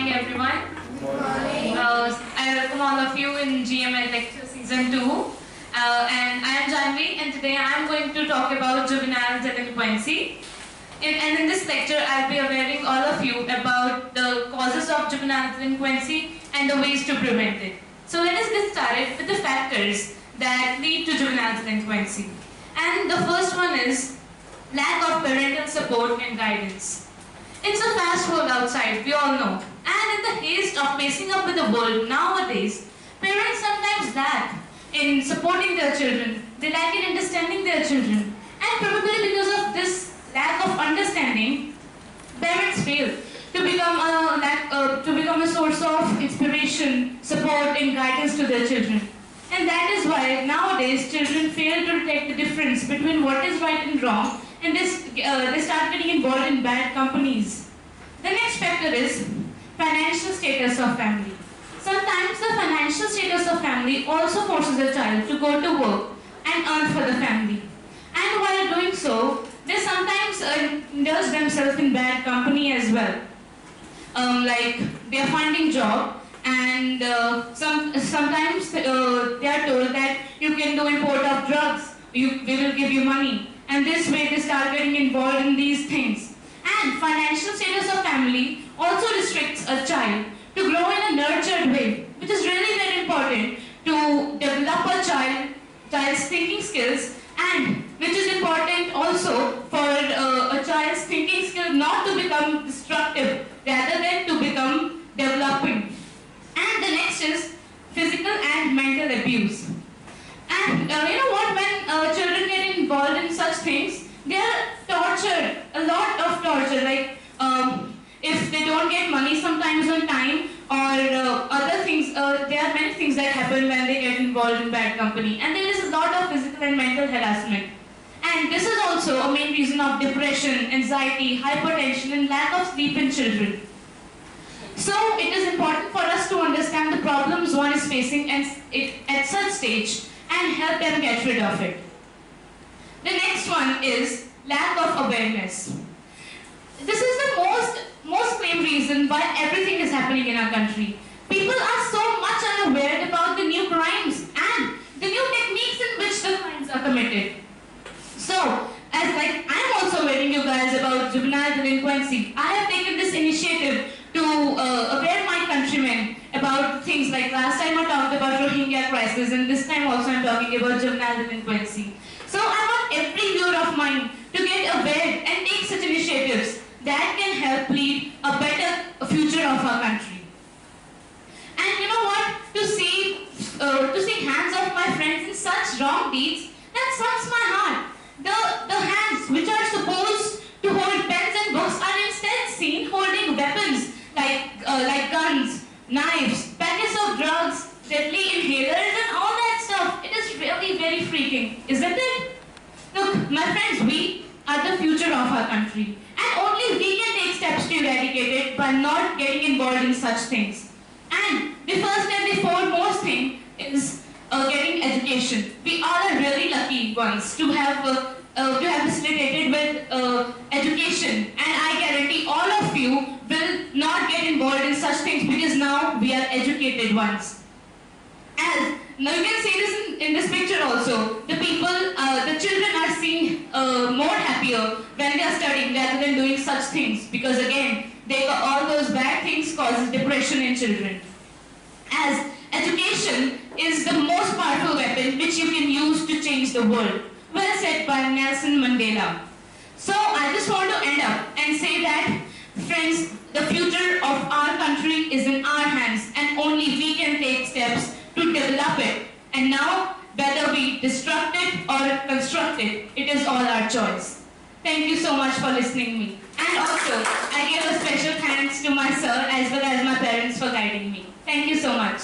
morning, everyone. Good morning. I welcome all of you in GML Lecture Season 2. And I am Jahnvi, and today I am going to talk about juvenile delinquency. And in this lecture, I'll be awareing all of you about the causes of juvenile delinquency and the ways to prevent it. So let us get started with the factors that lead to juvenile delinquency. And the first one is lack of parental support and guidance. It's a fast world outside, we all know. And in the haste of pacing up with the world nowadays, parents sometimes lack in supporting their children. They lack in understanding their children. And probably because of this lack of understanding, parents fail to become a source of inspiration, support and guidance to their children. And that is why nowadays children fail to detect the difference between what is right and wrong, and they start getting involved in bad companies. The next factor is financial status of family. Sometimes the financial status of family also forces a child to go to work and earn for the family. And while doing so, they sometimes indulge themselves in bad company as well. Like they are finding job, and sometimes they are told that you can do import of drugs, we will give you money. And this way they start getting involved in these things. And financial status of family also restricts a child to grow in a nurtured way, which is really very important to develop a child's thinking skills, and which is important also for a child's thinking skill not to become destructive rather than to become developing. And the next is physical and mental abuse. And you know what, when children get involved in such things, they are tortured, a lot of torture, like if they don't get money sometimes on time, or other things, there are many things that happen when they get involved in bad company. And there is a lot of physical and mental harassment. And this is also a main reason of depression, anxiety, hypertension and lack of sleep in children. So it is important for us to understand the problems one is facing at such stage and help them get rid of it. The next one is lack of awareness. This is the most claimed reason why everything is happening in our country. People are so much unaware about the new crimes and the new techniques in which the crimes are committed. So, I'm also warning you guys about juvenile delinquency. I have taken this initiative to aware my countrymen about things like last time I talked about Rohingya crisis, and this time also I'm talking about juvenile delinquency. So I want every viewer of mine to get aware and take such initiatives that can help lead a better future of our country. And you know what? To see hands of my friends in such wrong deeds, that sucks my heart. The hands which are supposed to hold pens and books are instead seen holding weapons like guns, knives, packets of drugs, deadly inhalers and all that stuff. It is really very freaking, isn't it? Look, my friends, we are the future of our country, and only we can take steps to eradicate it by not getting involved in such things. And the first and the foremost thing is getting education. We are really lucky ones to have facilitated with education, and I guarantee all of you will not get involved in such things because now we are educated ones. As now you can see this in this picture also. The children are seen more happier when they are studying rather than doing such things, because again, all those bad things causes depression in children. As education is the most powerful weapon which you can use to change the world. Well said by Nelson Mandela. So I just want to end up and say that, friends, the future of our country is in our hands, and only we can take steps to develop it. And now, whether we destruct it or construct it, it is all our choice. Thank you so much for listening to me. And also, I give a special thanks to my sir as well as my parents for guiding me. Thank you so much.